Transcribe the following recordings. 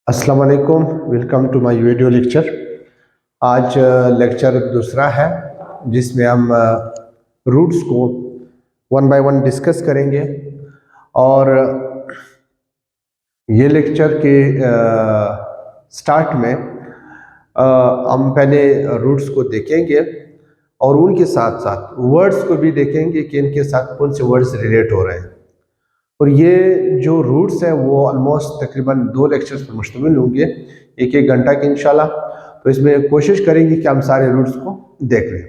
अस्सलाम वालेकुम, welcome to my video lecture. आज लेक्चर दूसरा है जिसमें हम रूट्स को वन बाय वन डिस्कस करेंगे और ये लेक्चर के स्टार्ट में हम पहले रूट्स को देखेंगे और उनके साथ साथ वर्ड्स को भी देखेंगे कि इनके साथ कौन से वर्ड्स रिलेट हो रहे हैं। और ये जो रूट्स हैं वो ऑलमोस्ट तकरीबन 2 लेक्चर्स पर मुश्तमिल होंगे, एक एक घंटा के इंशाल्लाह। तो इसमें कोशिश करेंगे कि हम सारे रूट्स को देख लें।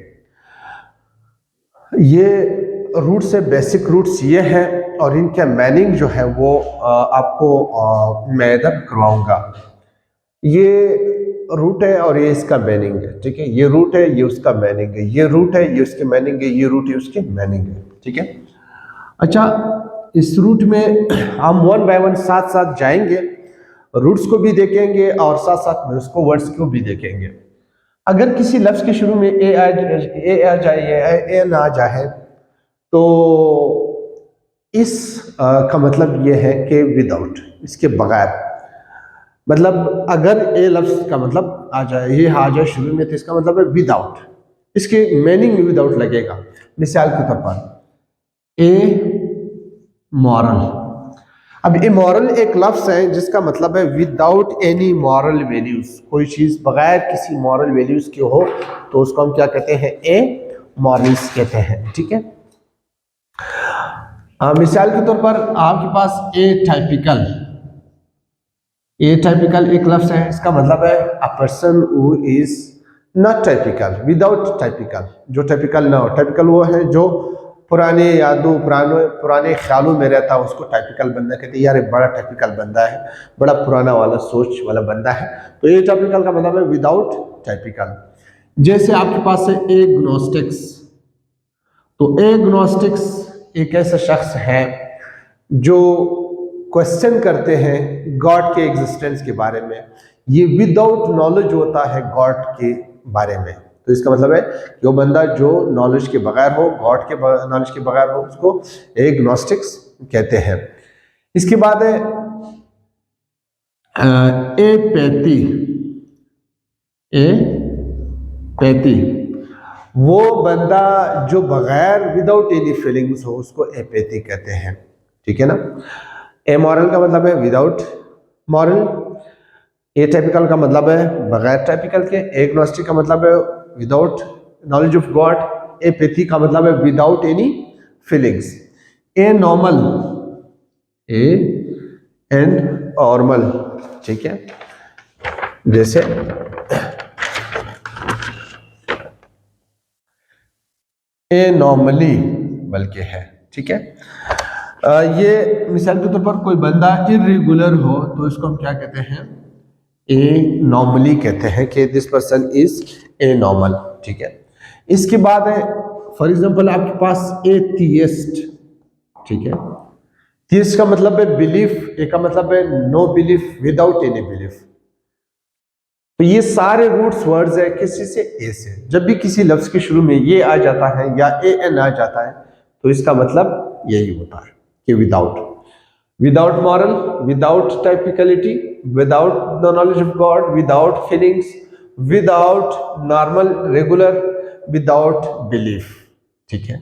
ये रूट्स है, बेसिक रूट्स ये हैं और इनका मीनिंग जो है वो आपको मैं इधर करवाऊँगा। ये रूट है और ये इसका मीनिंग है, ठीक है। ये रूट है, ये उसका मीनिंग है, ये रूट है, ये उसके मीनिंग है, ये रूट है उसके मीनिंग है, ठीक है। अच्छा, इस रूट में हम वन बाय वन साथ साथ जाएंगे, रूट्स को भी देखेंगे और साथ साथ में उसको वर्ड्स को भी देखेंगे। अगर किसी लफ्ज़ के शुरू में ए आ जाए या ए ना जाए तो इस का मतलब ये है कि विदाउट, इसके बगैर। मतलब अगर ए लफ्ज़ का मतलब आ जाए, ये आ जाए शुरू में, तो इसका मतलब है विदाउट, इसके मीनिंग में विदाउट लगेगा। मिसाल के तौर पर ए मॉरल। अब इमोरल एक लफ्ज़ है जिसका मतलब है विदाउट एनी मॉरल वैल्यूज, कोई चीज़ बगैर किसी मॉरल वैल्यूज की हो तो उसको हम क्या कहते हैं, ए मॉरल्स कहते हैं, ठीक है। मिसाल के तौर पर आपके पास ए टाइपिकल एक लफ्ज़ है, इसका मतलब है a person who is not typical, without typical, जो टाइपिकल ना हो। टाइपिकल वो है जो पुराने यादों पुराने ख्यालों में रहता है, उसको टाइपिकल बंदा कहते हैं। यार एक बड़ा टाइपिकल बंदा है, बड़ा पुराना वाला सोच वाला बंदा है, तो ये टाइपिकल का मतलब है विदाउट टाइपिकल। जैसे आपके पास है एग्नोस्टिक्स, तो एग्नोस्टिक्स एक ऐसा शख्स है जो क्वेश्चन करते हैं गॉड के एग्जिस्टेंस के बारे में। ये विदाउट नॉलेज होता है गॉड के बारे में, तो इसका मतलब है कि वो बंदा जो नॉलेज के बगैर हो, गॉड के नॉलेज के बगैर हो, उसको एग्नोस्टिक्स कहते हैं। इसके बाद है एपैथी। एपैथी वो बंदा जो बगैर विदाउट एनी फीलिंग्स हो, उसको एपैथी कहते हैं, ठीक है ना। ए मॉरल का मतलब है विदाउट मॉरल, ए टाइपिकल का मतलब है बगैर टाइपिकल के, एग्नोस्टिक का मतलब है without knowledge of God, apathy का मतलब है without any feelings. A normal, A and normal, ठीक है। जैसे ए नॉर्मली बल्कि है, ठीक है। ये मिसाल के तौर पर कोई बंदा इरेगुलर हो तो इसको हम क्या कहते हैं, ए नॉर्मली कहते हैं कि this person is a normal, ठीक है। इसके बाद है फॉर एग्जांपल आपके पास एथियस्ट, ठीक है। थियस्ट का मतलब है बिलीफ, ए का मतलब है no belief, without any belief. तो ये सारे रूट्स वर्ड्स है किसी से, ए से। जब भी किसी लफ्ज के शुरू में ये आ जाता है या ए एन आ जाता है तो इसका मतलब यही होता है कि without moral, without typicality, without the knowledge of God, without feelings, without normal regular, without belief, ठीक है।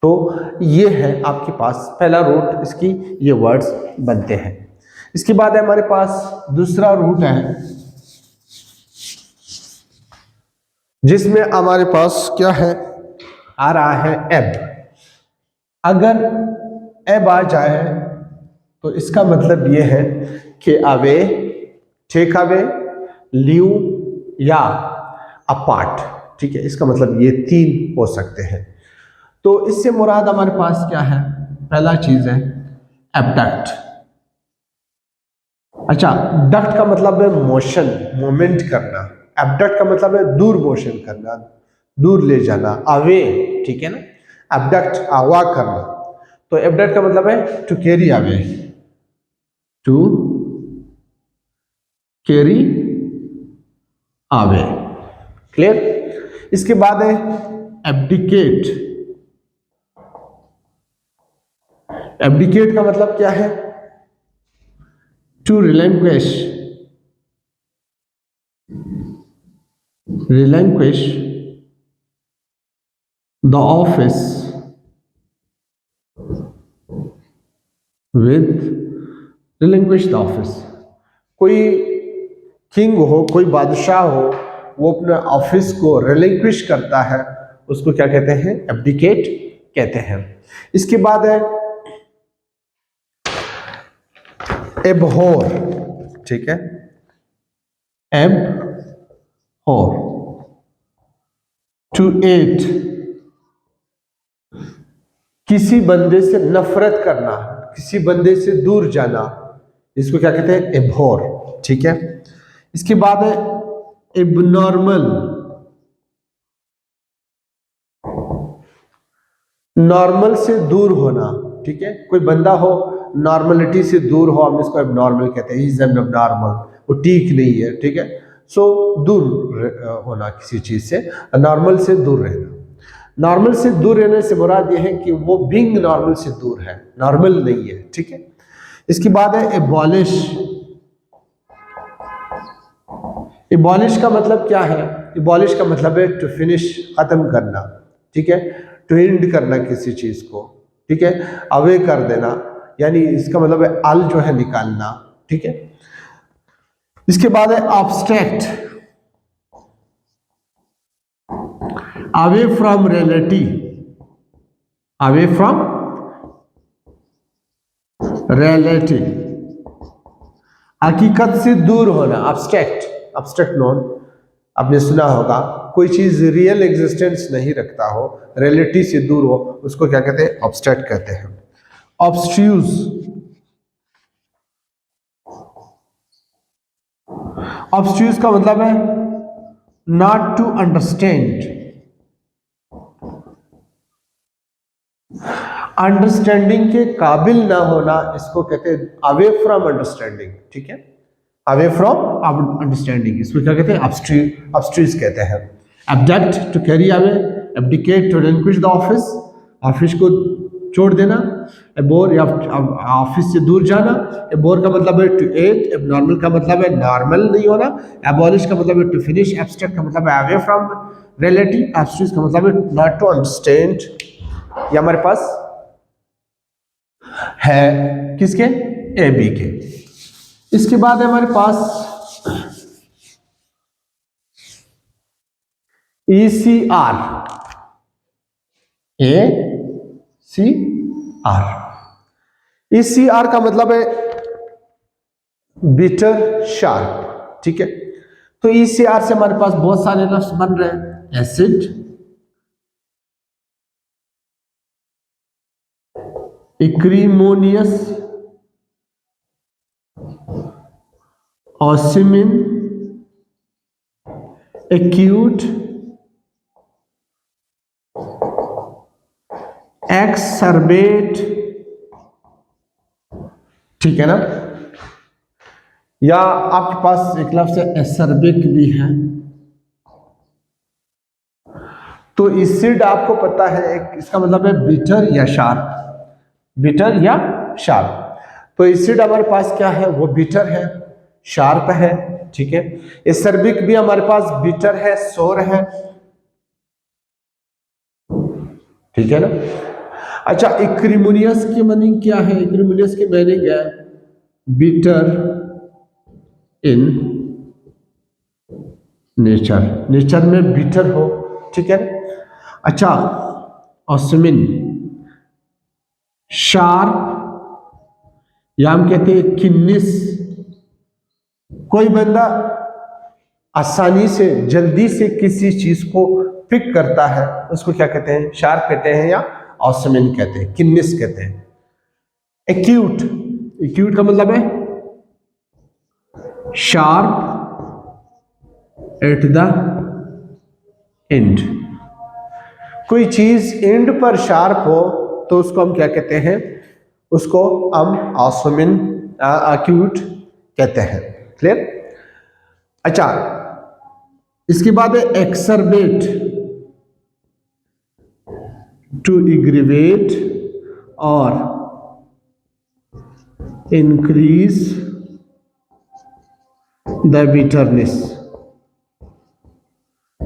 तो ये है आपके पास पहला रूट, इसकी ये वर्ड्स बनते हैं। इसके बाद हमारे पास दूसरा रूट है जिसमें हमारे पास क्या है, आ रहा है एब। अगर एब आ जाए तो इसका मतलब ये है कि अवे, टेक अवे, लीव या अपार्ट, ठीक है। इसका मतलब ये 3 हो सकते हैं। तो इससे मुराद हमारे पास क्या है, पहला चीज है एबडक्ट। अच्छा, डक्ट का मतलब है मोशन, मूवमेंट करना। एबडक्ट का मतलब है दूर मोशन करना, दूर ले जाना, अवे, ठीक है ना। एबडक्ट अगवा करना, तो एबडक्ट का मतलब है to carry away, to carry away, clear. इसके बाद है एब्डिकेट। एब्डिकेट का मतलब क्या है, to relinquish, relinquish the office with relinquish the office। कोई किंग हो, कोई बादशाह हो, वो अपने ऑफिस को रिलिंक्विश करता है, उसको क्या कहते हैं? एब्डिकेट कहते हैं। इसके बाद है एबहोर, ठीक है, एबहोर, टू एट, किसी बंदे से नफरत करना, किसी बंदे से दूर जाना, इसको क्या कहते हैं? एबहोर, ठीक है। इसके बाद है एबनॉर्मल, नॉर्मल से दूर होना, ठीक है। कोई बंदा हो नॉर्मलिटी से दूर हो, हम इसको एबनॉर्मल कहते हैं, इज एबनॉर्मल, वो ठीक नहीं है, ठीक है। सो दूर होना किसी चीज से, नॉर्मल से दूर रहना। नॉर्मल से दूर रहने से मुराद यह है कि वो बीइंग नॉर्मल से दूर है, नॉर्मल नहीं है, ठीक है। इसके बाद है एबॉलिश। एबॉलिश का मतलब क्या है? एबॉलिश का मतलब है टू फिनिश, खत्म करना, ठीक है, टू एंड करना किसी चीज को, ठीक है, अवे कर देना, यानी इसका मतलब है अल जो है निकालना, ठीक है। इसके बाद है obstruct, away from reality, away from reality, हकीकत से दूर होना, ऑब्स्ट्रैक्ट, ऑब्स्ट्रैक्ट नोन आपने सुना होगा, कोई चीज रियल एग्जिस्टेंस नहीं रखता हो, रियलिटी से दूर हो, उसको क्या कहते हैं? ऑब्स्ट्रैक्ट कहते हैं। ऑब्स्ट्यूज, ऑब्स्ट्यूज का मतलब है नॉट टू अंडरस्टैंड, अंडरस्टैंडिंग के काबिल ना होना, इसको कहते हैं अवे फ्रॉम अंडरस्टैंडिंग, ठीक है, अवे फ्रॉम अंडरस्टैंडिंग, इसको क्या कहते हैं? ऑब्स्ट्यूज कहते हैं। Abduct, to carry away, abdicate, to relinquish the office, office को छोड़ देना, एबोर या ऑफिस से दूर जाना, एबोर का मतलब है टू एट, एबनॉर्मल का मतलब है नॉर्मल नहीं होना, एबॉलिश का मतलब है टू फिनिश, एब्स्ट्रैक्ट का मतलब है अवे फ्रॉम रियलिटी, ऑब्स्ट्यूज का मतलब है नॉट टू अंडरस्टैंड। ये हमारे पास है किसके? ए बी के। इसके बाद है हमारे पास ECR, ACR। ECR का मतलब है बिटर शार्प, ठीक है। तो ECR से हमारे पास बहुत सारे लफ्ज बन रहे हैं, एसिड, एक्रीमोनियस, ऑसिमिन, एक्यूट, एक्सर्बेट, ठीक है ना। या आपके पास एक लफ्ज है एसर्बिक भी है। तो एसिड आपको पता है इसका मतलब है बिटर या शार्प, बिटर या शार्प। तो एसिड हमारे पास क्या है? वो बिटर है, शार्प है, ठीक है। एसर्बिक भी हमारे पास बिटर है, सोर है, ठीक है ना। अच्छा, एक्रीमोनियस की मीनिंग क्या है? एक्रीमोनियस की मीनिंग है बिटर इन नेचर, नेचर में बिटर हो, ठीक है। अच्छा, ऑस्मिन शार्प, या हम कहते हैं किन्निस, कोई बंदा आसानी से जल्दी से किसी चीज को पिक करता है, उसको क्या कहते हैं? शार्प कहते हैं या ऑस्मिन कहते हैं, किन्निस कहते हैं। एक्यूट, एक्यूट का मतलब है शार्प एट द एंड, कोई चीज एंड पर शार्प हो तो उसको हम क्या कहते हैं? उसको हम ऑस्मिन एक्यूट कहते हैं। क्लियर? अच्छा, इसके बाद है एक्सर्बेट, टू एग्रीवेट और इंक्रीज द बिटरनेस,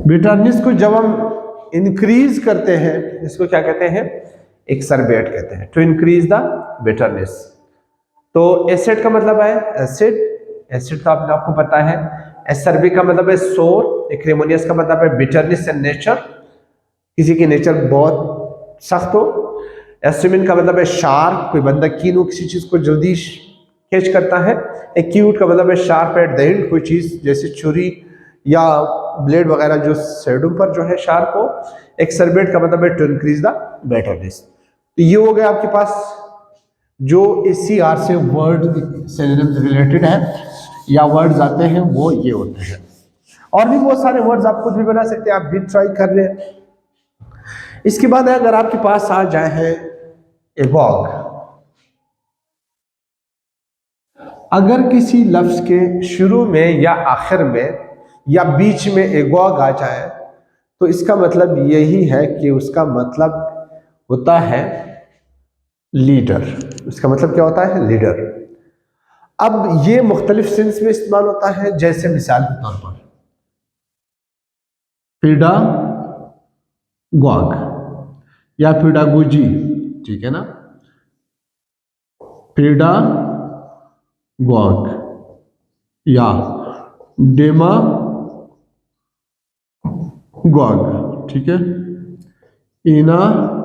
बिटरनेस को जब हम इंक्रीज करते हैं इसको क्या कहते हैं, एक्सरबेट कहते हैं, टू इंक्रीज द बिटरनेस। तो एसिड का मतलब है एसिड, एसिड तो आपको पता है। एसरबिक का मतलब है सोर, एक्रेमोनियस का मतलब है बिटरनेस एंड नेचर, किसी की नेचर बहुत सख्त हो। एस्ट्रिमिन का मतलब है शार्प, कोई बंदा कीन हो किसी चीज को जल्दी कैच करता है। एक्यूट का मतलब है शार्प एट द एंड, कोई चीज जैसे छुरी या ब्लेड वगैरह जो सेडूम पर जो है शार्प हो। एक्सरबेट का मतलब है टू इंक्रीज द बिटरनेस। तो ये हो गया आपके पास जो ACR से वर्ड सिनोनिम्स रिलेटेड है या वर्ड्स आते हैं वो ये होते हैं। और भी बहुत सारे वर्ड्स आप खुद भी बना सकते हैं, आप भी ट्राई कर रहे हैं। इसके बाद अगर आपके पास आ जाए है एवॉग, अगर किसी लफ्ज के शुरू में या आखिर में या बीच में एवॉग आ जाए तो इसका मतलब यही है कि उसका मतलब होता है लीडर। उसका मतलब क्या होता है, लीडर। अब ये मुख्तलिफ सेंस में इस्तेमाल होता है, जैसे मिसाल के तौर पर पेडागॉग या पेडागोजी, ठीक है ना, पेडागॉग या डेमागॉग, ठीक है, इनागॉग।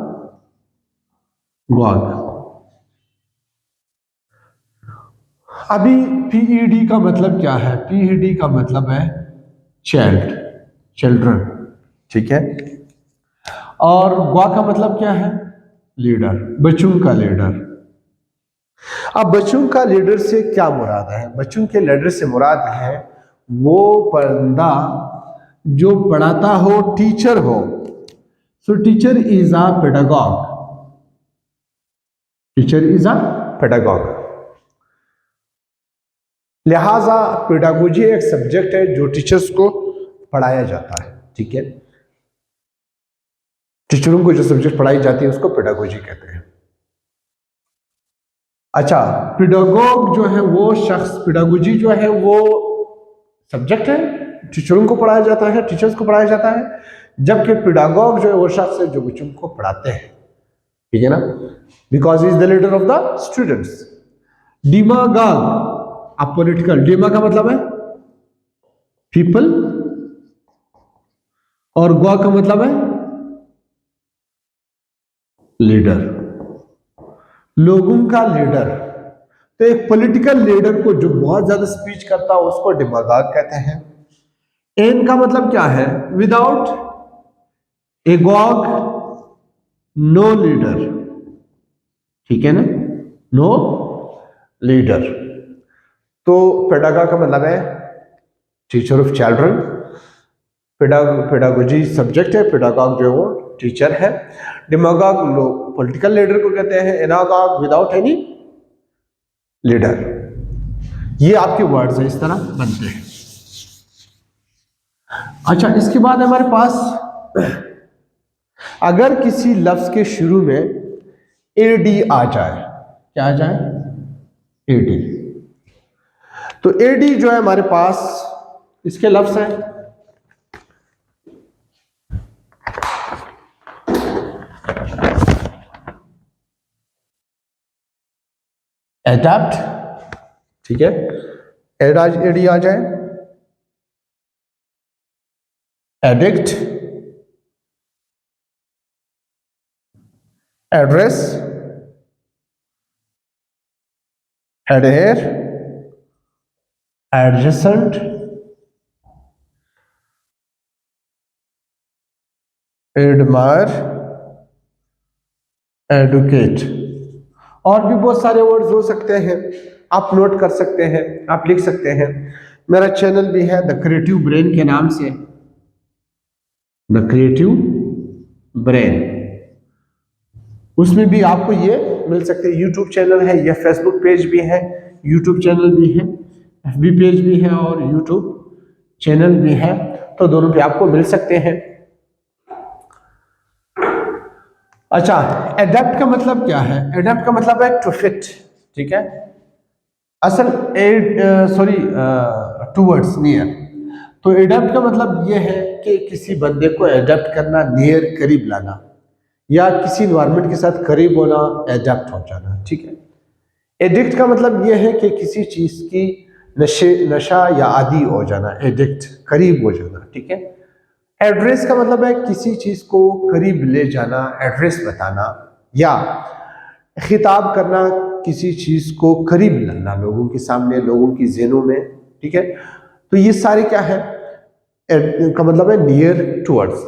अभी PED का मतलब क्या है, PED का मतलब है चाइल्ड, चिल्ड्रन, ठीक है। और ग्वा का मतलब क्या है, लीडर, बच्चों का लीडर। अब बच्चों का लीडर से क्या मुराद है, बच्चों के लीडर से मुराद है वो बंदा जो पढ़ाता हो, टीचर हो। सो teacher is a pedagogue, teacher is a pedagogue. लिहाजा पेडागोजी एक सब्जेक्ट है जो टीचर्स को पढ़ाया जाता है, ठीक है। टीचरों को जो सब्जेक्ट पढ़ाई जाती है उसको पेडागोजी कहते हैं। अच्छा, पेडागोग जो है वो शख्स, पेडागोजी जो है वो सब्जेक्ट है, टीचरों को पढ़ाया जाता है, टीचर्स को पढ़ाया जाता है। जबकि पेडागोग जो है वो शख्स है जो बच्चों को पढ़ाते हैं, ठीक है ना, because is the leader of the students. Demagogue apolitical, dema का मतलब है पीपल और गवा का मतलब है लीडर, लोगों का लीडर। तो एक पॉलिटिकल लीडर को जो बहुत ज्यादा स्पीच करता है उसको डिमागाग कहते हैं। एन का मतलब क्या है, विदाउट एगॉग नो लीडर, ठीक है ना, नो लीडर। तो पेडागा का मतलब है teacher of children, pedagogy subject है, पेडागॉग जो है वो टीचर है। डिमागॉग लोग पॉलिटिकल लीडर को कहते हैं, एनागॉग विदाउट एनी लीडर। ये आपके वर्ड्स है, इस तरह बनते हैं। अच्छा, इसके बाद हमारे पास अगर किसी लफ्ज के शुरू में एडी आ जाए, क्या आ जाए, एडी, तो एडी जो है हमारे पास इसके लफ्ज हैं एडैप्ट, ठीक है, एडी आ जाए, addict, address, adhere, adjacent, admire, educate. और भी बहुत सारे वर्ड्स हो सकते हैं, आप नोट कर सकते हैं, आप लिख सकते हैं। मेरा चैनल भी है द क्रिएटिव ब्रेन के नाम से, द क्रिएटिव ब्रेन, उसमें भी आपको ये मिल सकते हैं। यूट्यूब चैनल है, या फेसबुक पेज भी है, यूट्यूब चैनल भी है, FB पेज भी है और यूट्यूब चैनल भी है, तो दोनों पे आपको मिल सकते हैं। अच्छा, एडेप्ट का मतलब क्या है, एडेप्ट का मतलब है टू फिट, ठीक है, असल टूवर्ड्स नियर। तो एडप्ट का मतलब ये है कि किसी बंदे को एडप्ट करना, नियर, करीब लाना, या किसी इन्वायरमेंट के साथ करीब होना, एडप्ट हो जाना, ठीक है। एडिक्ट का मतलब ये है कि किसी चीज की नशा या आदी हो जाना, एडिक्ट, करीब हो जाना, ठीक है। एड्रेस का मतलब है किसी चीज को करीब ले जाना, एड्रेस बताना, या खिताब करना, किसी चीज को करीब लाना लोगों के सामने, लोगों की ज़हनों में, ठीक है। तो ये सारे क्या है, का मतलब है नियर टुवर्ड्स।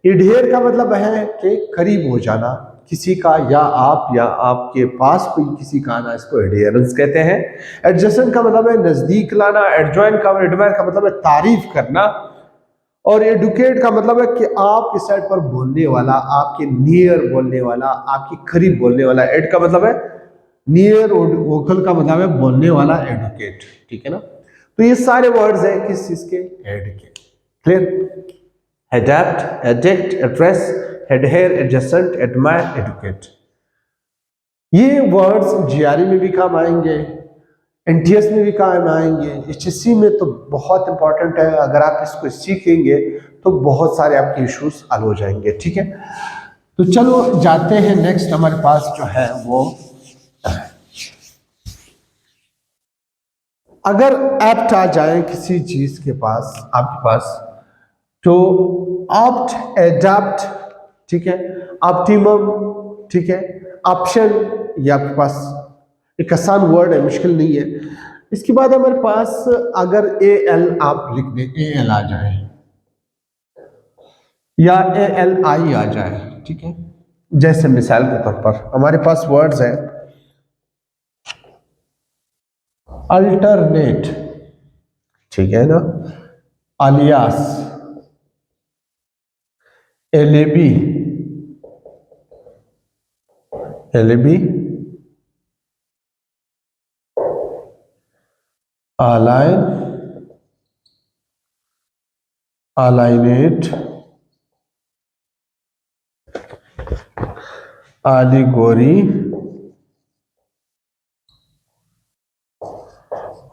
इडहेर का मतलब है कि करीब हो जाना किसी का, या आपके पास कोई किसी का आना, इसको एडहेरेंस कहते हैं। एडजेसेंट का मतलब है नजदीक लाना। एडजॉइन का, एडमायर का मतलब है तारीफ करना। और एडुकेट का मतलब है कि आपके साइड पर बोलने वाला, आपके नियर बोलने वाला, आपके करीब बोलने वाला। एड का मतलब है नियर, वोकल का मतलब है बोलने वाला, एडुकेट, ठीक है ना। तो ये सारे वर्ड्स हैं किस चीज के, एड के। Clear? Adept, addict, address, adhere, adjacent, admire, educate. ये वर्ड्स जीआरई में भी काम आएंगे, एनटीएस में भी काम आएंगे, एचएससी में तो बहुत इंपॉर्टेंट है। अगर आप इसको सीखेंगे तो बहुत सारे आपके इश्यूज हल हो जाएंगे, ठीक है। तो चलो जाते हैं नेक्स्ट, हमारे पास जो है वो, अगर एप्ट आ जाए किसी चीज के पास, आपके पास, तो ऑप्ट, एडाप्ट, ठीक है, ऑप्टिमम, ठीक है, ऑप्शन, ये आपके पास एक आसान वर्ड है, मुश्किल नहीं है। इसके बाद हमारे पास अगर ए एल आप लिख दें, ए एल आ जाए या ए एल आई आ जाए, ठीक है। जैसे मिसाल के तौर पर हमारे पास वर्ड्स है अल्टरनेट, ठीक है ना, alias, alibi, alibi, align, alienate, allegory,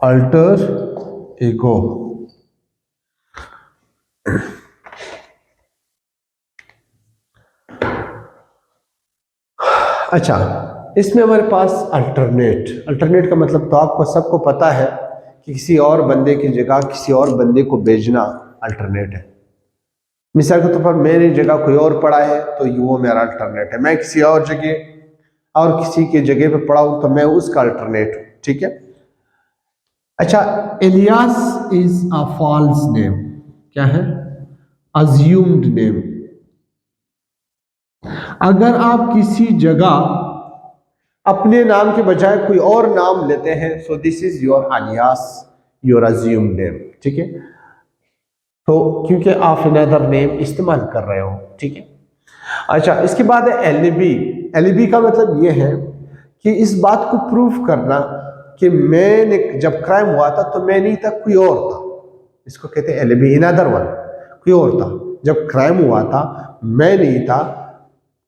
alter ego. अच्छा, इसमें हमारे पास अल्टरनेट, अल्टरनेट का मतलब तो आपको सबको पता है कि किसी और बंदे की जगह किसी और बंदे को भेजना अल्टरनेट है। मिसाल के तौर पर मेरी जगह कोई और पड़ा है तो वो मेरा अल्टरनेट है। मैं किसी और जगह और किसी की जगह पे पड़ा हूं तो मैं उसका अल्टरनेट हूं, ठीक है। अच्छा, alias is a false name, क्या है, अज्यूम्ड नेम। अगर आप किसी जगह अपने नाम के बजाय कोई और नाम लेते हैं, so this is your alias, your assumed name, ठीक है। तो क्योंकि आप अनदर नेम इस्तेमाल कर रहे हो, ठीक है। अच्छा, इसके बाद है एलिबी। एलिबी का मतलब यह है कि इस बात को प्रूफ करना कि मैंने जब क्राइम हुआ था तो मैं नहीं था, कोई और था। इसको कहते हैं एलिबी, अनदर वन, कोई और था। जब क्राइम हुआ था मैं नहीं था,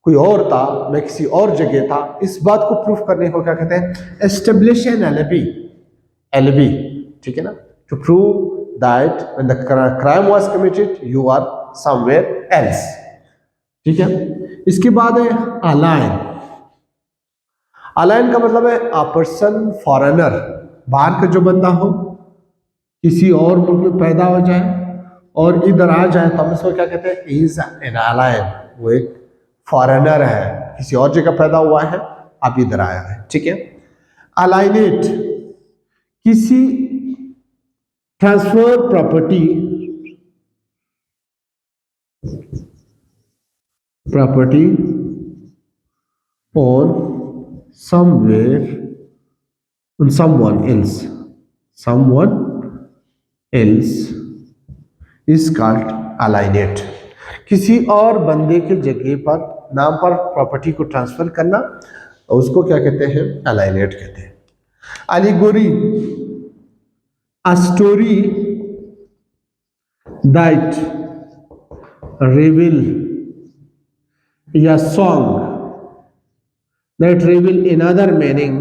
कोई और था, मैं किसी और जगह था। इस बात को प्रूफ करने को क्या कहते हैं, एस्टेब्लिश एन एलिबी, एलिबी, ठीक है ना। To prove that when the crime was committed you are somewhere else, ठीक है। इसके बाद है अलाइन। अलाइन का मतलब है अ पर्सन फॉरेनर, बाहर का जो बंदा हो, किसी और मुल्क में पैदा हो जाए और इधर आ जाए तो हम इसको क्या कहते हैं, इज एन अलाइन। वो एक फॉरेनर है, किसी और जगह पैदा हुआ है, अब इधर आया है, ठीक है। अलाइनेट, किसी transfer property, property on somewhere on someone else is called alienate। किसी और बंदे के जगह पर, नाम पर प्रॉपर्टी को ट्रांसफर करना, उसको क्या कहते हैं, अलाइनेट कहते हैं। Allegory, a story that reveal, या song that reveal another meaning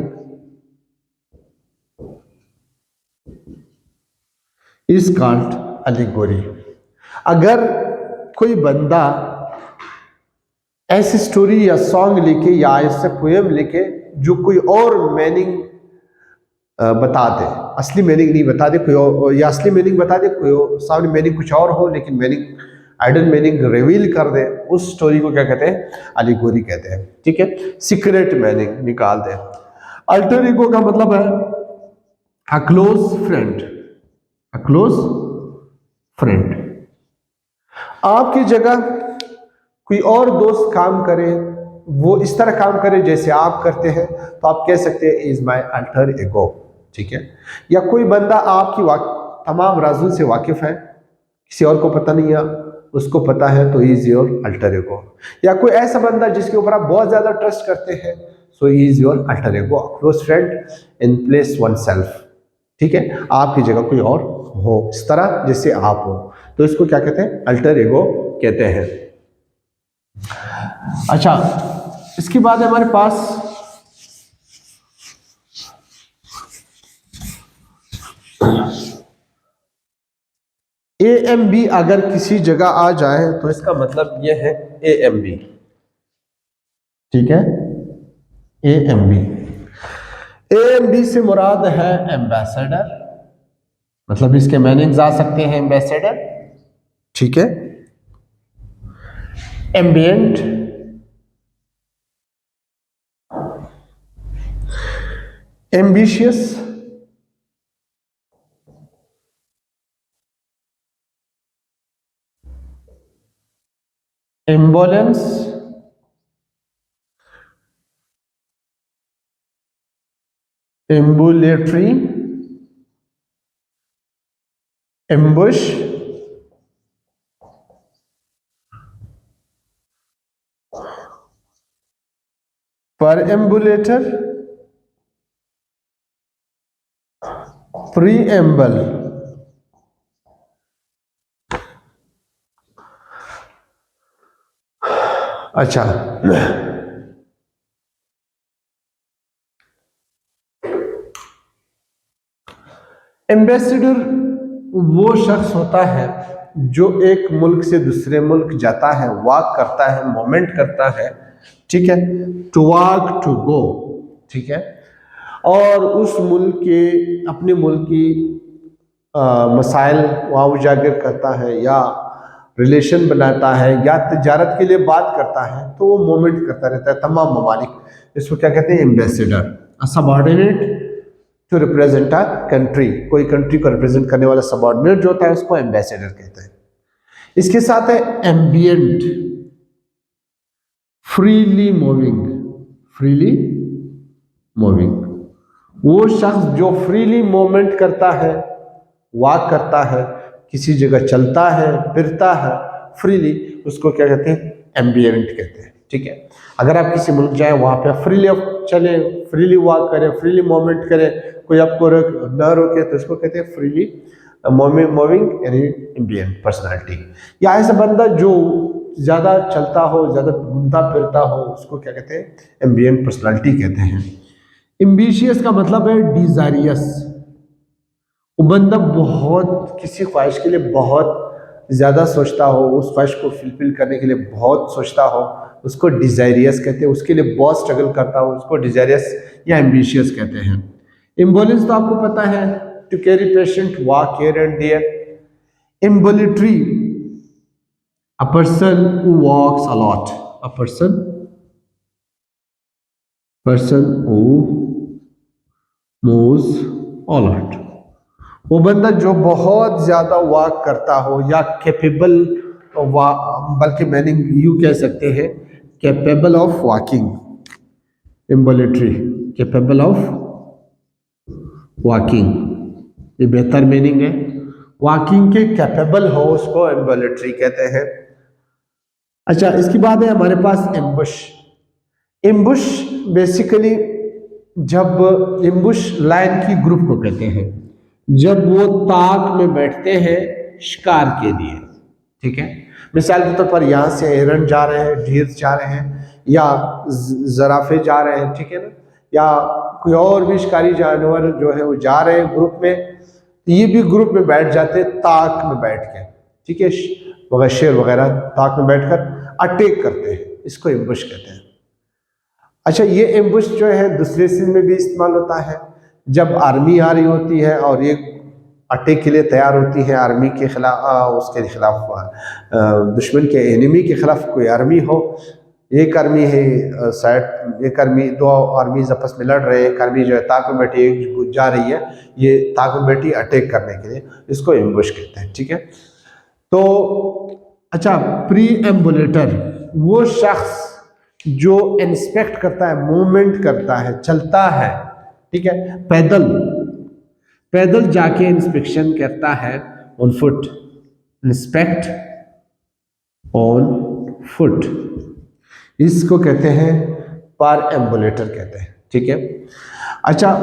is called allegory. अगर कोई बंदा ऐसी स्टोरी या सॉन्ग लिखे या ऐसे पोएम लिखे जो कोई और मीनिंग बता दे, असली मीनिंग नहीं बता दे कोई और, या असली मीनिंग बता दे कोई और, सामने मीनिंग कुछ और हो लेकिन मीनिंग आइडल मीनिंग रिवील कर दे, उस स्टोरी को क्या कहते हैं? एलिगोरी कहते हैं। ठीक है, सीक्रेट मीनिंग निकाल दे। अल्टर ईगो का मतलब है a close friend, a close friend. आपकी जगह कोई और दोस्त काम करे, वो इस तरह काम करे जैसे आप करते हैं, तो आप कह सकते हैं इज माई अल्टर ईगो। ठीक है, या कोई बंदा आपकी तमाम राजों से वाकिफ है, किसी और को पता नहीं है, उसको पता है, तो इज योर अल्टर ईगो। या कोई ऐसा बंदा जिसके ऊपर आप बहुत ज्यादा ट्रस्ट करते हैं, so is your alter ego, close friend in place one self. ठीक है, आपकी जगह कोई और हो, इस तरह जैसे आप हो, तो इसको क्या कहते हैं? अल्टर ईगो कहते हैं। अच्छा, इसके बाद हमारे पास ए एम बी अगर किसी जगह आ जाए तो इसका मतलब यह है ए एम बी। ठीक है, A M B. A M B से मुराद है एम्बेसडर, मतलब इसके मीनिंग्स आ सकते हैं एम्बेसडर। ठीक है, ambient, ambitious, ambulance, ambulatory, ambush, पर एम्बुलेटर, प्रीएम्बल। अच्छा, एम्बेसडर वो शख्स होता है जो एक मुल्क से दूसरे मुल्क जाता है, वॉक करता है, मूवमेंट करता है। ठीक है, टू वॉक टू गो। ठीक है, और उस मुल्क के, अपने मुल्क की मसाइल वहाँ उजागर करता है, या रिलेशन बनाता है, या तिजारत के लिए बात करता है, तो वो मूवमेंट करता रहता है तमाम ममालिक। इसको क्या कहते हैं? Ambassador. A subordinate to represent a country, कोई कंट्री को रिप्रेजेंट करने वाला सबऑर्डिनेट जो होता है उसको एम्बेसडर कहते हैं। इसके साथ है ambient, freely moving, freely moving, वो शख्स जो फ्रीली मूवमेंट करता है, वॉक करता है, किसी जगह चलता है, फिरता है फ्रीली, उसको क्या कहते हैं? एम्बिएंट कहते हैं। ठीक है, अगर आप किसी मुल्क जाए, वहाँ पे फ्रीली चले, फ्रीली वॉक करें, फ्रीली मूवमेंट करें, कोई आपको न रोके, तो इसको कहते हैं फ्रीली मूविंग यानी एम्बिएंट पर्सनालिटी। या ऐसा बंदा जो ज़्यादा चलता हो, ज़्यादा घूमता फिरता हो, उसको क्या कहते हैं? एम्बिएंट पर्सनालिटी कहते हैं। एम्बिशियस का मतलब है डिजारियस, वो बंदा बहुत किसी ख्वाहिश के लिए बहुत ज़्यादा सोचता हो, उस ख्वाहिश को फुलफिल करने के लिए बहुत सोचता हो, उसको डिजायरियस कहते हैं। उसके लिए बहुत स्ट्रगल करता हो, उसको डिजायरियस या एम्बिशियस कहते हैं। एम्बुलेंस तो आपको पता है, to carry patient, walk here and there. Ambulatory, a person who walks a lot, a person who moves a lot, वो बंदा जो बहुत ज्यादा वॉक करता हो, या कैपेबल, बल्कि मीनिंग यू कह सकते हैं capable of walking. Ambulatory, capable of walking, ये बेहतर मीनिंग है। वॉकिंग के कैपेबल हो उसको एम्बुलेटरी कहते हैं। अच्छा, इसके बाद है हमारे पास एम्बुश। एम्बुश बेसिकली, जब एम्बुश लायन की ग्रुप को कहते हैं, जब वो ताक में बैठते हैं शिकार के लिए। ठीक है, मिसाल के तौर पर यहाँ से हिरन जा रहे हैं, ढीर जा रहे हैं, या जराफे जा रहे हैं, ठीक है ना, या कोई और भी शिकारी जानवर जो है वो जा रहे हैं ग्रुप में, तो ये भी ग्रुप में बैठ जाते हैं ताक में बैठ के, ठीक है, वगैरह शेर वगैरह ताक में बैठकर अटैक करते हैं, इसको एम्बुश कहते हैं। अच्छा, ये एम्बुश जो है दूसरे सीन में भी इस्तेमाल होता है, जब आर्मी आ रही होती है और ये अटैक के लिए तैयार होती है, आर्मी के खिलाफ, उसके खिलाफ दुश्मन के एनिमी के खिलाफ कोई आर्मी हो, एक आर्मी है साइड, एक आर्मी, दो आर्मीज आपस में लड़ रहे हैं, एक आर्मी जो है ताक में बैठी एक जा रही है, ये ताक में बैठी अटैक करने के लिए, इसको एम्बुश कहते हैं, ठीक है। तो अच्छा, प्री एम्बुलेटर वो शख्स जो इंस्पेक्ट करता है, मूवमेंट करता है, चलता है, ठीक है, पैदल पैदल जाके इंस्पेक्शन करता है, on foot, inspect on foot, इसको कहते हैं पर एम्बुलेटर कहते हैं, ठीक है। अच्छा,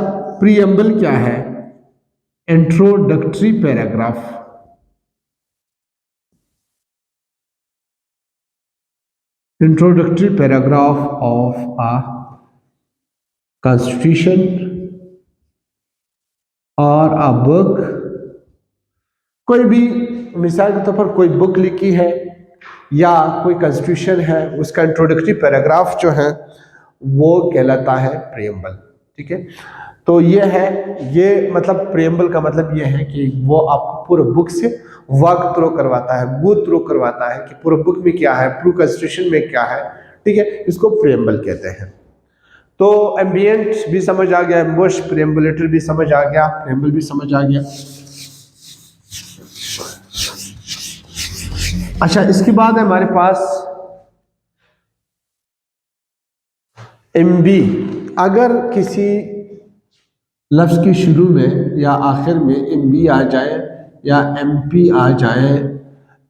प्रीएम्बल क्या है? Introductory paragraph, introductory paragraph of a constitution और अ बुक। कोई भी, मिसाल के तौर पर कोई बुक लिखी है या कोई कॉन्स्टिट्यूशन है, उसका इंट्रोडक्टरी पैराग्राफ जो है वो कहलाता है प्रीएम्बल, ठीक है। तो ये है, ये मतलब प्रीएम्बल का मतलब ये है कि वो आपको पूरे बुक से वॉक थ्रू करवाता है, गो थ्रू करवाता है कि पूरे बुक में क्या है, पूरे कॉन्स्टिट्यूशन में क्या है, ठीक है, इसको प्रीएम्बल कहते हैं। तो एम्बिएंट भी समझ आ गया, एम्बुश, प्रीएम्बुलेटर भी समझ आ गया, प्रीएम्बल भी समझ आ गया। अच्छा, इसके बाद है हमारे पास एमबी। अगर किसी लफ्ज़ के शुरू में या आखिर में एमबी आ जाए या एमपी आ जाए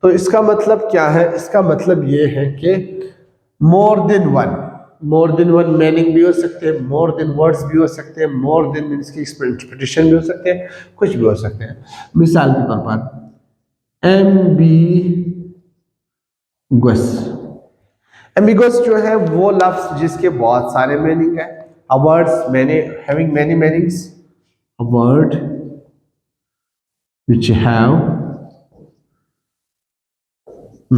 तो इसका मतलब क्या है? इसका मतलब ये है कि मोर देन वन मीनिंग भी हो सकते हैं, मोर देन वर्ड्स भी हो सकते हैं, मोर देन मीन्स की इंटरप्रिटेशन भी हो सकते हैं, कुछ भी हो सकते हैं। मिसाल के तौर पर एम्बिगस जो है वो लफ्ज जिसके बहुत सारे मीनिंग है, a words many having many meanings, a word which have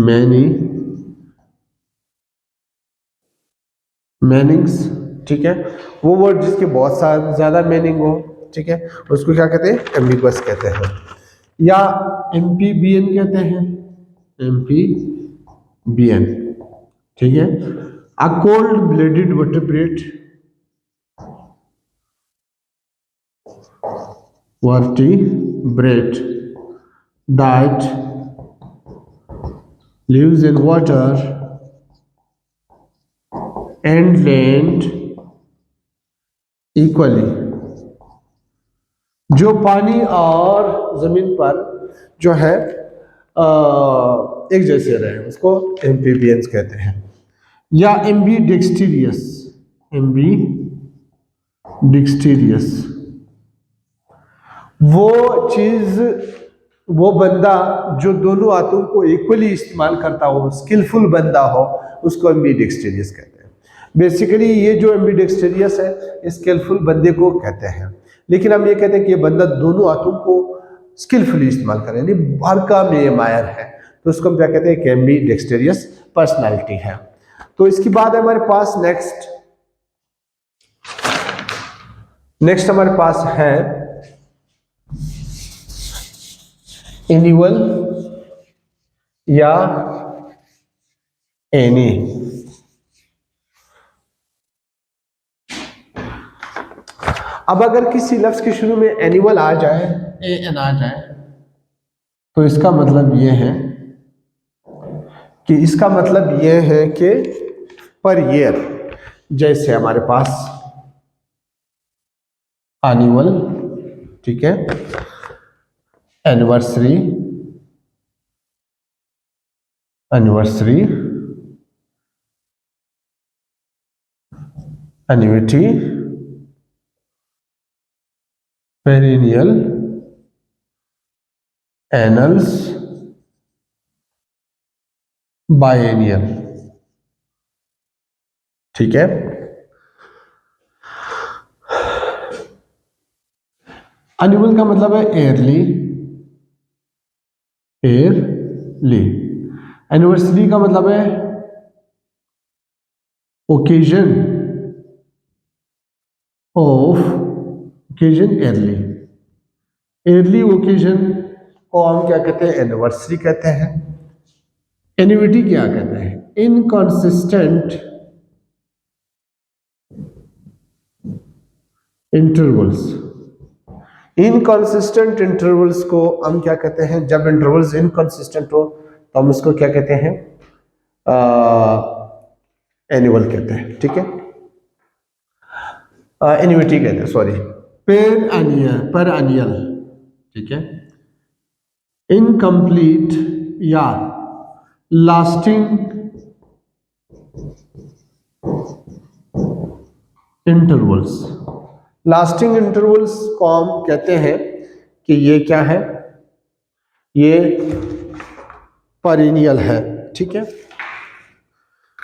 many meanings, ठीक है, वो वर्ड जिसके बहुत सारे ज़्यादा मीनिंग हो, ठीक है, उसको क्या कहते हैं? एम्बिगस कहते हैं, या एम्फीबियन कहते हैं, एम्फीबियन, ठीक है। A cold blooded vertebrate that lives in water and land equally, जो पानी और जमीन पर जो है एक जैसे रहे, उसको एम्फीबियंस कहते हैं। या एम्बीडेक्सटीरियस, वो चीज, वो बंदा जो दोनों हाथों को इक्वली इस्तेमाल करता हो, स्किलफुल बंदा हो, उसको एम्बीडेक्सटीरियस कहते हैं। बेसिकली ये जो एम्बीडेक्सटीरियस है, स्किलफुल बंदे को कहते हैं, लेकिन हम ये कहते हैं कि ये बंदा दोनों हाथों को स्किलफुली इस्तेमाल करे, यानी हर काम में ये माहिर है, तो उसको हम क्या कहते हैं कि एम्बीडेक्सटीरियस पर्सनैलिटी है। तो इसके बाद हमारे पास नेक्स्ट हमारे पास है एनिवल या एनी। अब अगर किसी लफ्ज के शुरू में एनिवल आ जाए, एन आ जाए, तो इसका मतलब यह है कि पर ईयर, जैसे हमारे पास एनुअल, ठीक है, anniversary, annuity, perennial, annals, biennial, ठीक है। एनुअल का मतलब है एयरली, एयरली। एनिवर्सरी का मतलब है occasion of, occasion early. Early occasion को हम क्या कहते हैं? एनिवर्सरी कहते हैं। एन्युइटी क्या कहते हैं? Inconsistent intervals. इनकंसिस्टेंट इंटरवल्स को हम क्या कहते हैं? जब इंटरवल्स इनकंसिस्टेंट हो तो हम उसको क्या कहते हैं? एनुअल कहते हैं, ठीक है। एन्युइटी कहते हैं, सॉरी। पर एनियल, ठीक है। इनकम्प्लीट या लास्टिंग इंटरवल्स। लास्टिंग इंटरवल्स को हम कहते हैं कि ये क्या है? ये पेरिनियल है, ठीक है।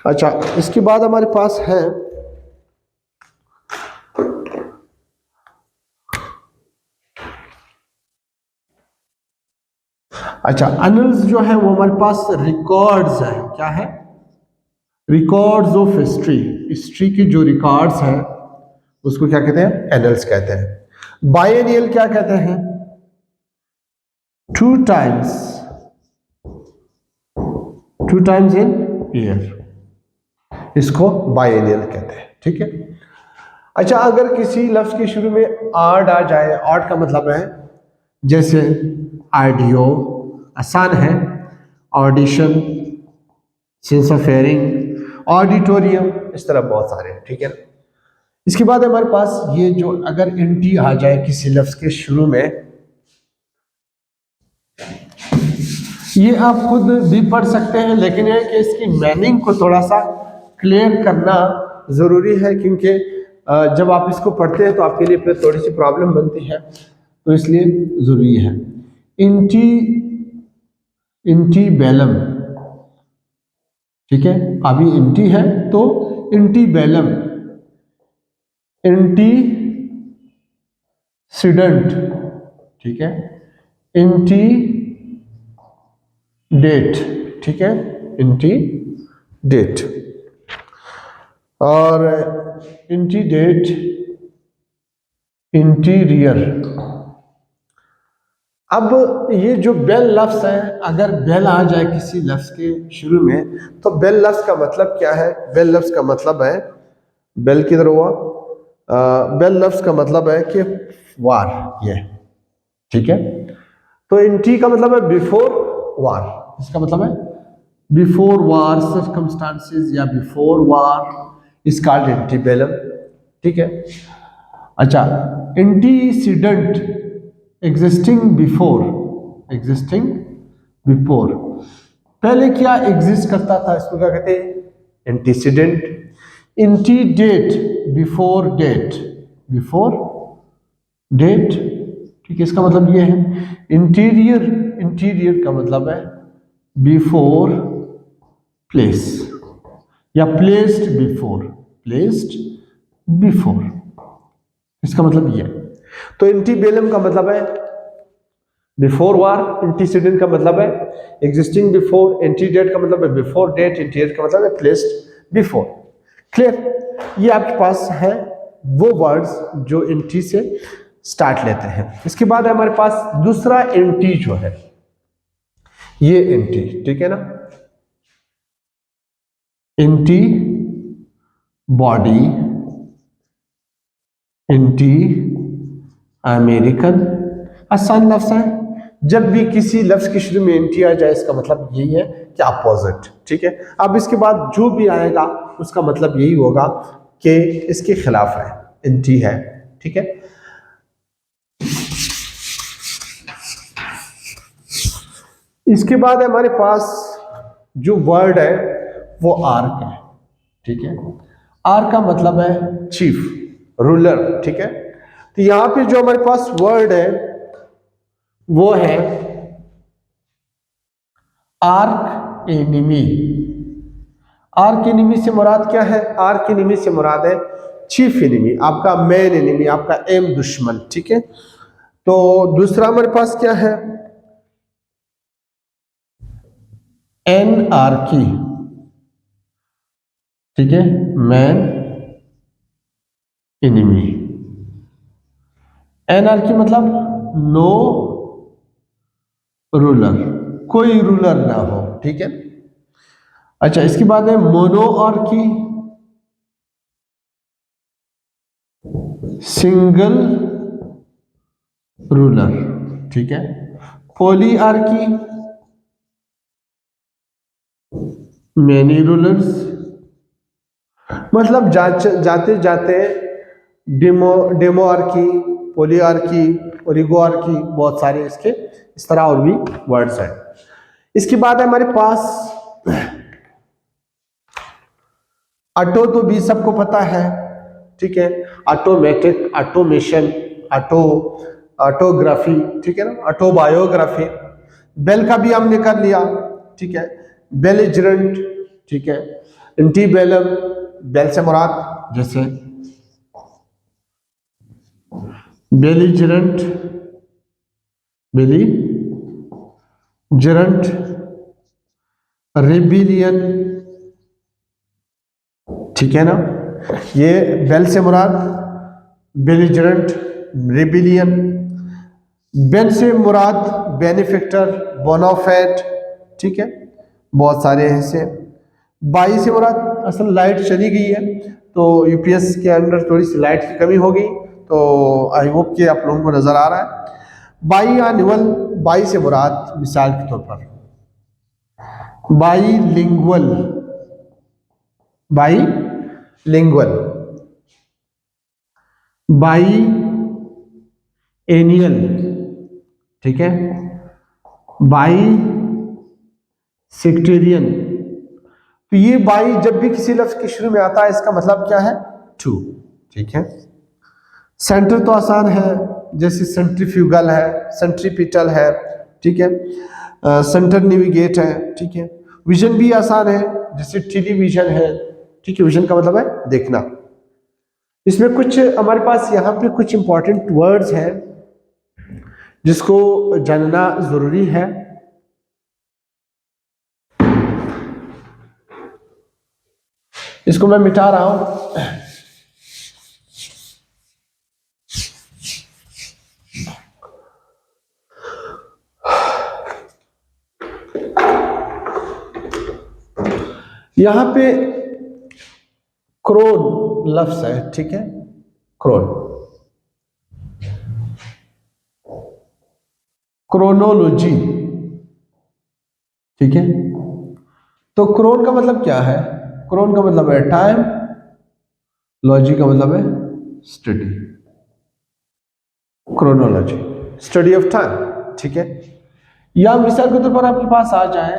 अच्छा, इसके बाद हमारे पास है अच्छा, एनल्स जो है वो हमारे पास रिकॉर्ड्स है। क्या है? Records of history. हिस्ट्री की जो रिकॉर्ड्स हैं उसको क्या कहते हैं? एनल्स कहते हैं। बायएनियल क्या कहते हैं? 2 टाइम्स इन ईयर, इसको बायएनियल कहते हैं, ठीक है। अच्छा, अगर किसी लफ्ज के शुरू में आड आ जाए, आड का मतलब है जैसे आडियो, आसान है, audition, sense of hearing, auditorium, इस तरह बहुत सारे हैं, ठीक है ना। इसके बाद हमारे पास ये जो अगर एनटी आ जाए किसी लफ्ज के शुरू में, ये आप खुद भी पढ़ सकते हैं, लेकिन यह कि इसकी मीनिंग को थोड़ा सा क्लियर करना ज़रूरी है, क्योंकि जब आप इसको पढ़ते हैं तो आपके लिए फिर थोड़ी सी प्रॉब्लम बनती है, तो इसलिए ज़रूरी है। इंटी बेलम, ठीक है। अभी इंटी है तो इंटी बेलम, इंटी सीडेंट, ठीक है। इंटी डेट, ठीक है, इंटी डेट। और इंटी डेट, इंटीरियर। अब ये जो बेल लफ्ज है, अगर बेल आ जाए किसी लफ्ज के शुरू में तो बेल लफ्ज का मतलब क्या है? बेल लफ्ज का मतलब है, बेल किधर हुआ? बेल लफ्ज का मतलब है कि वार, ये, ठीक है। तो इंटी का मतलब है बिफोर वार, इसका मतलब है बिफोर वार सर्कमस्टांसेस या before war is called antebellum, ठीक है। अच्छा, antecedent, existing before, existing before, पहले क्या एग्जिस्ट करता था, इसको क्या कहते हैं? Antecedent. Antedate, before date, before date, ठीक है, इसका मतलब ये है। इंटीरियर, इंटीरियर का मतलब है बिफोर प्लेस या प्लेस्ड बिफोर, प्लेस्ड बिफोर, इसका मतलब ये है। तो एंटीबेलम का मतलब है बिफोर वार, एंटीसीडेंट का मतलब है एग्जिस्टिंग बिफोर, एंटीडेट का मतलब है बिफोर डेट, इंटीरियर का मतलब है प्लेस्ड बिफोर। क्लियर? ये आपके पास है वो वर्ड्स जो एंटी से स्टार्ट लेते हैं। इसके बाद हमारे पास दूसरा एंटी जो है, ये एंटी, ठीक है ना। एंटी बॉडी, एंटी अमेरिकन, आसान लफ्ज है। जब भी किसी लफ्ज के शुरू में एंटी आ जाए इसका मतलब यही है कि अपोजिट, ठीक है। अब इसके बाद जो भी आएगा उसका मतलब यही होगा कि इसके खिलाफ है, एंटी है, ठीक है। इसके बाद हमारे पास जो वर्ड है वो आर्क है, ठीक है। आर्क का मतलब है चीफ, रूलर, ठीक है। तो यहां पे जो हमारे पास वर्ड है वो है आर्क एनिमी। आर्क एनिमी से मुराद क्या है? आर्क एनिमी से मुराद है चीफ एनिमी, आपका मेन एनिमी, आपका एम दुश्मन, ठीक है। तो दूसरा हमारे पास क्या है, एनआर्की, ठीक है, मैन एनिमी। एनआर्की मतलब नो रूलर, कोई रूलर ना हो, ठीक है। अच्छा, इसके बाद है मोनोआर्की, सिंगल रूलर, ठीक है। पॉलीआर्की, मैनी रूलर्स, मतलब जाते जाते डेमोआर्की, पॉलीआर्की, ओलिगोआर्की, बहुत सारे इसके इस तरह और भी वर्ड्स हैं। इसके बाद है हमारे पास ऑटो, तो भी सबको पता है, ठीक है। ऑटोमेटिक, ऑटोमेशन, ऑटो ऑटोग्राफी, ठीक है ना, ऑटोबायोग्राफी। बेल का भी हमने कर लिया, ठीक है। बेलिजरेंट, ठीक है। इंटीबेलम, बेल से मुराद जैसे बेलिजरेंट, बेलिजरेंट, रेबिलियन, ठीक है ना। ये बेल से मुराद बेलिजरेंट, रेबिलियन। बेन से मुराद बेनिफिक्टर, बोनाफेट, ठीक है, बहुत सारे हैं ऐसे। बाई से मुराद, असल लाइट चली गई है तो यूपीएस के अंदर थोड़ी सी लाइट की कमी हो गई, तो आई होप कि आप लोगों को नजर आ रहा है। बाई या निवल, बाई से मुराद मिसाल के तौर पर bilingual, bilingual, biennial, ठीक है, बाई सेक्टेरियन। तो ये बाई जब भी किसी लफ्ज के शुरू में आता है इसका मतलब क्या है, टू, ठीक है। सेंटर तो आसान है, जैसे सेंट्रीफ्यूगल है, सेंट्रीपिटल है, ठीक है। सेंटर नेविगेट है, ठीक है। विजन भी आसान है, जैसे टेलीविजन है, ठीक है। विजन का मतलब है देखना। इसमें कुछ हमारे पास यहाँ पे कुछ इंपॉर्टेंट वर्ड्स हैं जिसको जानना जरूरी है। इसको मैं मिटा रहा हूं। यहां पे क्रोन लफ्ज है, ठीक है, क्रोन, क्रोनोलॉजी, ठीक है। तो क्रोन का मतलब क्या है, क्रोन का मतलब है टाइम, लॉजी का मतलब है study, chronology study of time, ठीक है। या मिसाल के तौर पर आपके पास आ जाए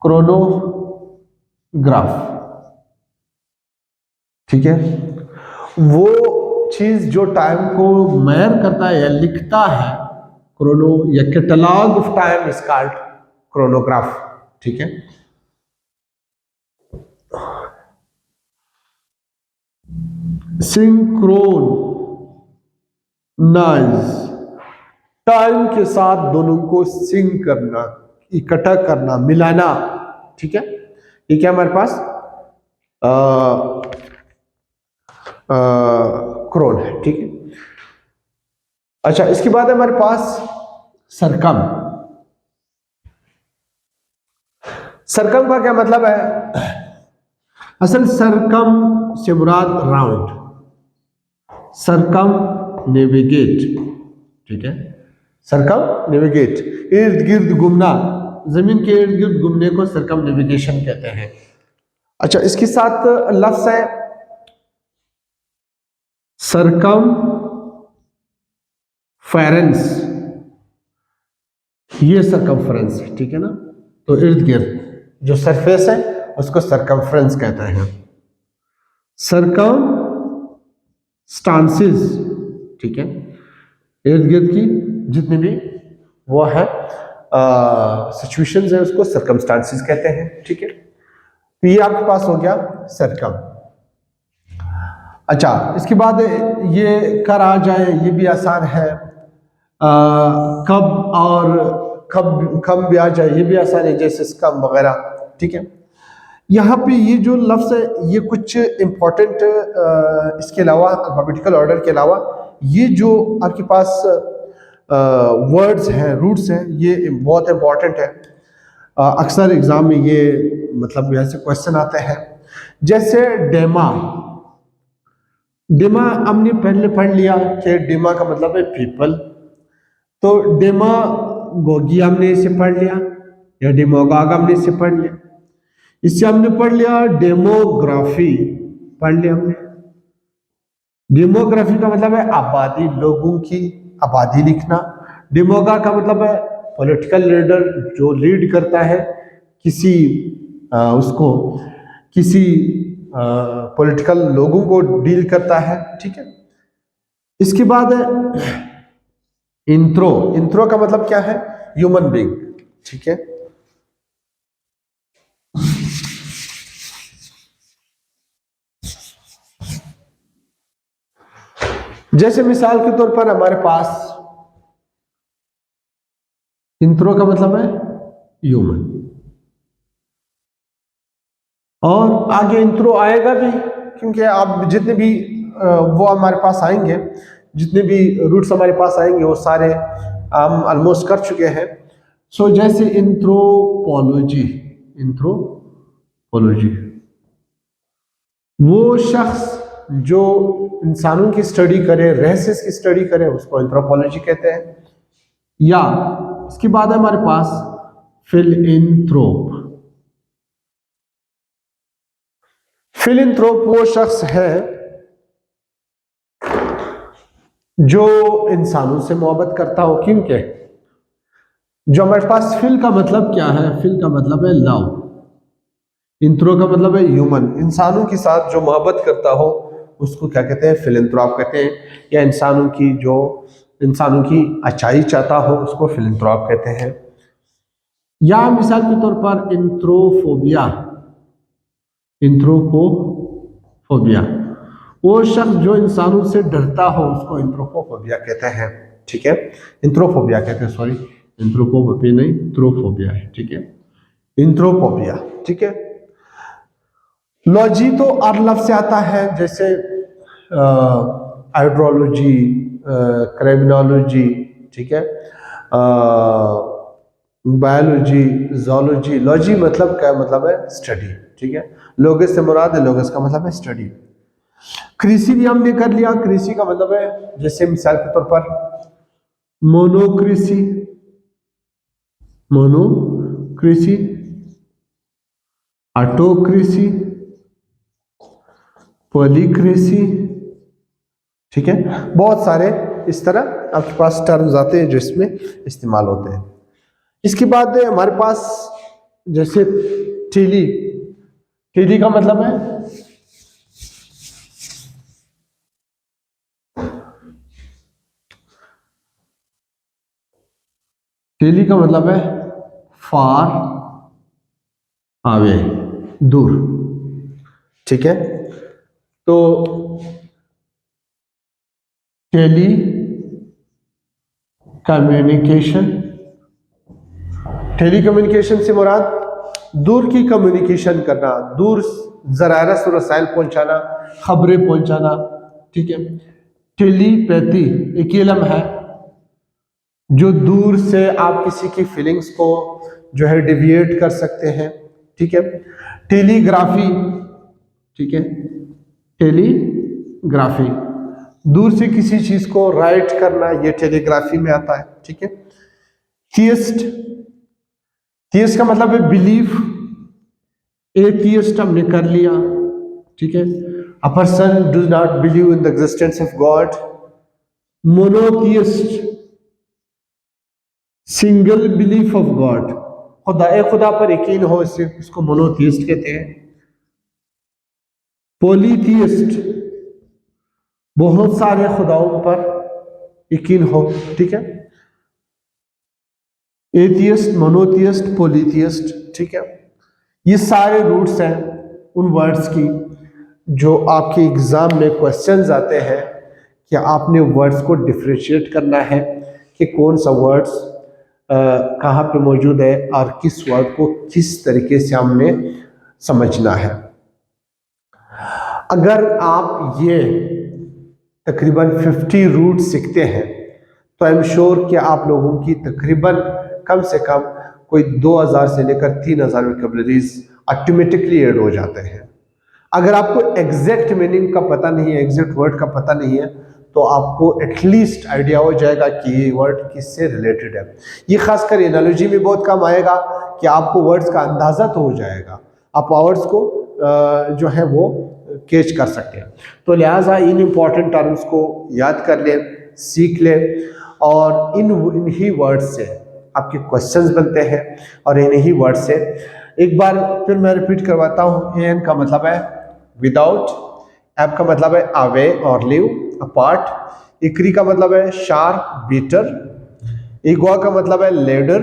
क्रोनोग्राफ, ठीक है, वो चीज जो टाइम को मेजर करता है या लिखता है, क्रोनो या catalogue of time is called chronograph, ठीक है। सिंक्रोनाइज, टाइम के साथ दोनों को सिंक करना, इकट्ठा करना, मिलाना, ठीक है। ये क्या हमारे पास क्रोन है, ठीक है। अच्छा, इसके बाद है हमारे पास सरकम। सरकम का क्या मतलब है, असल सरकम से मुराद राउंड, सरकम नेविगेट, ठीक है। सरकम नेविगेट, इर्द गिर्द घूमना, जमीन के इर्द गिर्द घूमने को सरकम नेविगेशन कहते हैं। अच्छा, इसके साथ लफ्ज है सरकम फेरेंस, ये सरकमफ्रेंस है, ठीक है ना। तो इर्द गिर्द जो सरफेस है उसको सरकमफ्रेंस कहते हैं। सरकम स्टांसिस, ठीक है, इर्द गिर्द की जितनी भी वो है सिचुएशंस है उसको सरकमस्टांसिस कहते हैं, ठीक है। तो ये आपके पास हो गया सरकम। अच्छा, इसके बाद ये कर आ जाए, ये भी आसान है, कब और कब कम भी आ जाए ये भी आसान है, जैसे कम वगैरह। ठीक है, यहाँ पे ये जो लफ्ज़ है ये कुछ इम्पोर्टेंट, इसके अलावा अल्फ़ाबेटिकल ऑर्डर के अलावा ये जो आपके पास वर्ड्स हैं, रूट्स हैं, ये बहुत इम्पोर्टेंट है। अक्सर एग्ज़ाम में ये मतलब ऐसे क्वेश्चन आते हैं, जैसे डेमा। डेमा हमने पहले पढ़ लिया कि डेमा का मतलब है पीपल, तो डेमागोगी हमने इसे पढ़ लिया, या डेमोगाग हमने इसे पढ़ लिया। इससे हमने पढ़ लिया डेमोग्राफी, पढ़ लिया हमने। डेमोग्राफी का मतलब है आबादी, लोगों की आबादी लिखना। डेमोगा का मतलब है पॉलिटिकल लीडर, जो लीड करता है किसी उसको, किसी पॉलिटिकल लोगों को डील करता है। ठीक है, इसके बाद है इंट्रो। इंट्रो का मतलब क्या है? Human being. ठीक है, जैसे मिसाल के तौर पर हमारे पास इंट्रो का मतलब है ह्यूमन, और आगे इंट्रो आएगा भी, क्योंकि आप जितने भी वो हमारे पास आएंगे, जितने भी रूट्स हमारे पास आएंगे वो सारे हम ऑलमोस्ट कर चुके हैं। सो जैसे एंथ्रोपोलॉजी, एंथ्रोपोलॉजी वो शख्स जो इंसानों की स्टडी करे, रहस्य की स्टडी करे, उसको एंथ्रोपोलॉजी कहते हैं। या इसके बाद है हमारे पास फिलएंथ्रोप। फिलएंथ्रोप वो शख्स है जो इंसानों से मोहब्बत करता हो। क्योंकि जो हमारे पास फिल का मतलब क्या है? फिल का मतलब है लव, इंथ्रो का मतलब है ह्यूमन, इंसानों के साथ जो मोहब्बत करता हो उसको क्या कहते हैं? फिलएंथ्रोप कहते हैं। या इंसानों की अच्छाई चाहता हो उसको फिलएंथ्रोप कहते हैं। या मिसाल के तौर पर इंथ्रोफोबिया, इंथ्रोपोफोबिया वो शख्स जो इंसानों से डरता हो उसको इंथ्रोपोफोबिया कहते हैं। ठीक है, इंथ्रोफोबिया कहते हैं, सॉरी, इंथ्रोपोफोबिया नहीं, इंथ्रोफोबिया है। ठीक है, इंथ्रोपोबिया। ठीक है, लॉजी तो आर लफ्ज से आता है, जैसे हाइड्रोलॉजी, क्रिमिनोलॉजी, ठीक है, बायोलॉजी, जोलॉजी। लॉजी मतलब क्या मतलब है? स्टडी। ठीक है, लोगस से मुराद है, लोगस का मतलब है स्टडी। कृषि भी हमने कर लिया। कृषि का मतलब है, जैसे मिसाल के तौर पर मोनोकृषि, मोनोकृषि, ऑटोकृषि, पॉलीकृषि। ठीक है, बहुत सारे इस तरह आपके पास टर्म्स आते हैं जो इसमें इस्तेमाल होते हैं। इसके बाद हमारे पास जैसे टीली। टीली का मतलब है टीली का मतलब है फार अवे, दूर। ठीक है, तो टेली कम्युनिकेशन, टेली कम्युनिकेशन से मुराद दूर की कम्युनिकेशन करना, दूर ज़रारस और रसायल पहुंचाना, खबरें पहुंचाना। ठीक है, टेलीपैथी एक इल्म है जो दूर से आप किसी की फीलिंग्स को जो है डिविएट कर सकते हैं। ठीक है, टेलीग्राफी, ठीक है, टेलीग्राफी दूर से किसी चीज को राइट करना, ये टेलीग्राफी में आता है। ठीक है, थियस्ट, थियस्ट का मतलब है बिलीफ। एथियस्ट हमने कर लिया। ठीक है, a person do not believe in the existence of God. Monotheist, single belief of God, खुदा पर यकीन हो, इसे इसको मोनोथियस्ट कहते हैं। पॉलीथियस्ट, बहुत सारे खुदाओं पर यकीन हो। ठीक है, एथियस्ट, मोनोथियस्ट, पॉलीथियस्ट। ठीक है, ये सारे रूट्स हैं उन वर्ड्स की जो आपके एग्जाम में क्वेश्चंस आते हैं कि आपने वर्ड्स को डिफरेंशिएट करना है कि कौन सा वर्ड्स कहाँ पे मौजूद है और किस वर्ड को किस तरीके से हमने समझना है। अगर आप ये तकरीबन 50 रूट सीखते हैं तो आई एम श्योर कि आप लोगों की तकरीबन कम से कम कोई 2000 से लेकर 3000 वोकैबुलरीज ऑटोमेटिकली ऐड हो जाते हैं। अगर आपको एग्जैक्ट मीनिंग का पता नहीं है, एग्जैक्ट वर्ड का पता नहीं है, तो आपको एटलीस्ट आइडिया हो जाएगा कि ये वर्ड किससे रिलेटेड है। ये खासकर एनालॉजी में बहुत काम आएगा कि आपको वर्ड्स का अंदाज़ा तो हो जाएगा, आप वर्ड्स को जो है वो कैच कर सकते हैं। तो लिहाजा इन इम्पॉर्टेंट टर्म्स को याद कर लें, सीख लें और इन्हीं वर्ड्स से आपके क्वेश्चंस बनते हैं और इन्हीं वर्ड से एक बार फिर मैं रिपीट करवाता हूँ। एन का मतलब है विदाउट, एप का मतलब है अवे और लिव, अपार्ट, इक्री का मतलब है शार्प, बीटर, इगवा का मतलब है लेडर,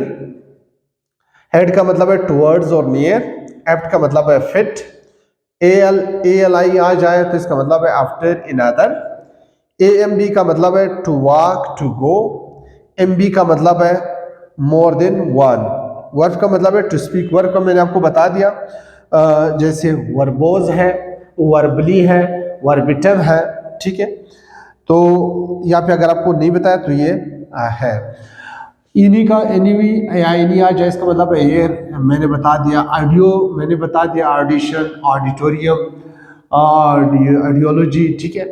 हेड का मतलब है टुवर्ड्स और नियर, एप्ट का मतलब है फिट, एल आई आ जाए तो इसका मतलब है आफ्टर, इन अदर, AMB का मतलब है to walk, to go, MB का मतलब है मोर देन वन, वर्ब का मतलब है टू स्पीक। वर्ब का मैंने आपको बता दिया, जैसे वर्बोज है, वर्बली है, वर्बिटम है, ठीक है। तो यहाँ पे अगर आपको नहीं बताया तो ये है। इन्हीं का एनीवी या इन्हीं आ जाए इसका मतलब है ये मैंने बता दिया। ऑडियो मैंने बता दिया, ऑडिशन, ऑडिटोरियम, ऑडियोलॉजी, ठीक है।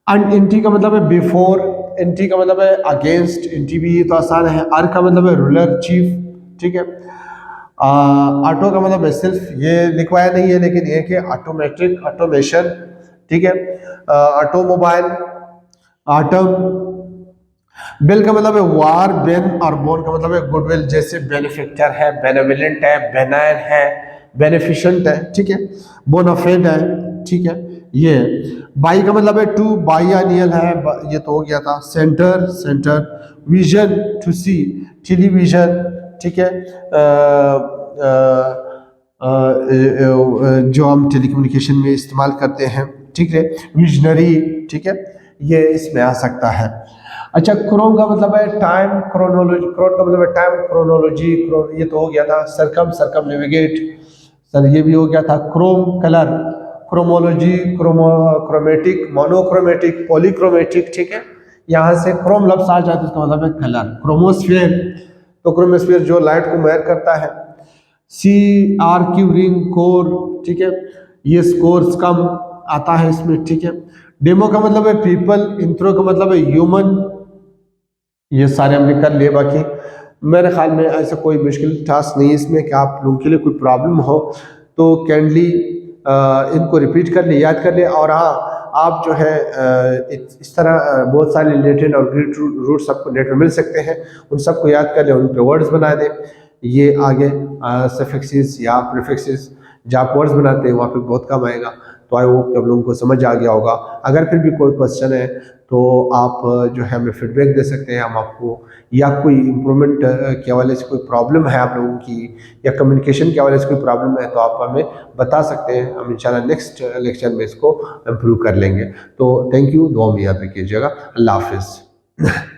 एंड एंटी का मतलब है बिफोर, एंटी का मतलब है अगेंस्ट, एंटी भी ये तो आसान है। आर का मतलब है रूलर, चीफ, ठीक है। ऑटो का मतलब है सेल्फ, ये लिखवाया नहीं है लेकिन ये कि ऑटोमेटिक, ऑटोमेशन, ठीक है। Automobile, autumn. बेल का मतलब है वार, बेन और बोन का मतलब है गुडविल, जैसे बेनिफिक्टर है, बेनेवलेंट है, बेनाइन है, बेनिफिशेंट है, ठीक है, बोनाफेड है, ठीक है। ये बाई का मतलब है टू, बाइनियल है, ये तो हो गया था। Centre, centre, vision, to see, television, ठीक है। जो हम टेलीकम्युनिकेशन में इस्तेमाल करते हैं, ठीक है। विजनरी, ठीक है, ये इसमें आ सकता है। अच्छा, क्रोन का मतलब है टाइम, क्रोनोलॉजी, क्रोन का मतलब है टाइम, क्रोनोलॉजी, ये तो हो गया था। सरकम, सरकम नेविगेट, सर ये भी हो गया था। Chrome, colour, chromology, chromatic, monochromatic, polychromatic, ठीक है। यहाँ से क्रोम लफ्ज आ जाता है, इसका मतलब है कलर। क्रोमोस्फीयर, तो क्रोमोस्फीयर जो लाइट को मेजर करता है। CRQ, रिंग, कोर, ठीक है, ये स्कोर्स कम आता है इसमें, ठीक है। डेमो का मतलब है पीपल, इंट्रो का मतलब है ह्यूमन, ये सारे हमने कर लिए। बाकी मेरे ख्याल में ऐसा कोई मुश्किल टास्क नहीं है इसमें कि आप लोगों के लिए कोई प्रॉब्लम हो तो कैंडली इनको रिपीट कर ले, याद कर ले। और हाँ, आप जो है इस तरह बहुत सारे रिलेटेड और ग्रीड रूट्स आपको नेट में मिल सकते हैं, उन सबको याद कर ले, उन पे वर्ड्स बना दें। ये आगे सफिक्सेस या प्रीफिक्सेस जहाँ आप वर्ड्स बनाते हैं वहाँ पे बहुत काम आएगा। तो आई होप कि आप लोगों को समझ आ गया होगा। अगर फिर भी कोई क्वेश्चन है तो आप जो है हमें फीडबैक दे सकते हैं, हम आपको, या कोई इम्प्रूवमेंट के हवाले से कोई प्रॉब्लम है आप लोगों की, या कम्युनिकेशन के हवाले से कोई प्रॉब्लम है तो आप हमें बता सकते हैं। हम इंशाल्लाह नेक्स्ट लेक्चर में इसको इम्प्रूव कर लेंगे। तो थैंक यू, दुआ में याद रखिएगा। अल्लाह हाफिज़।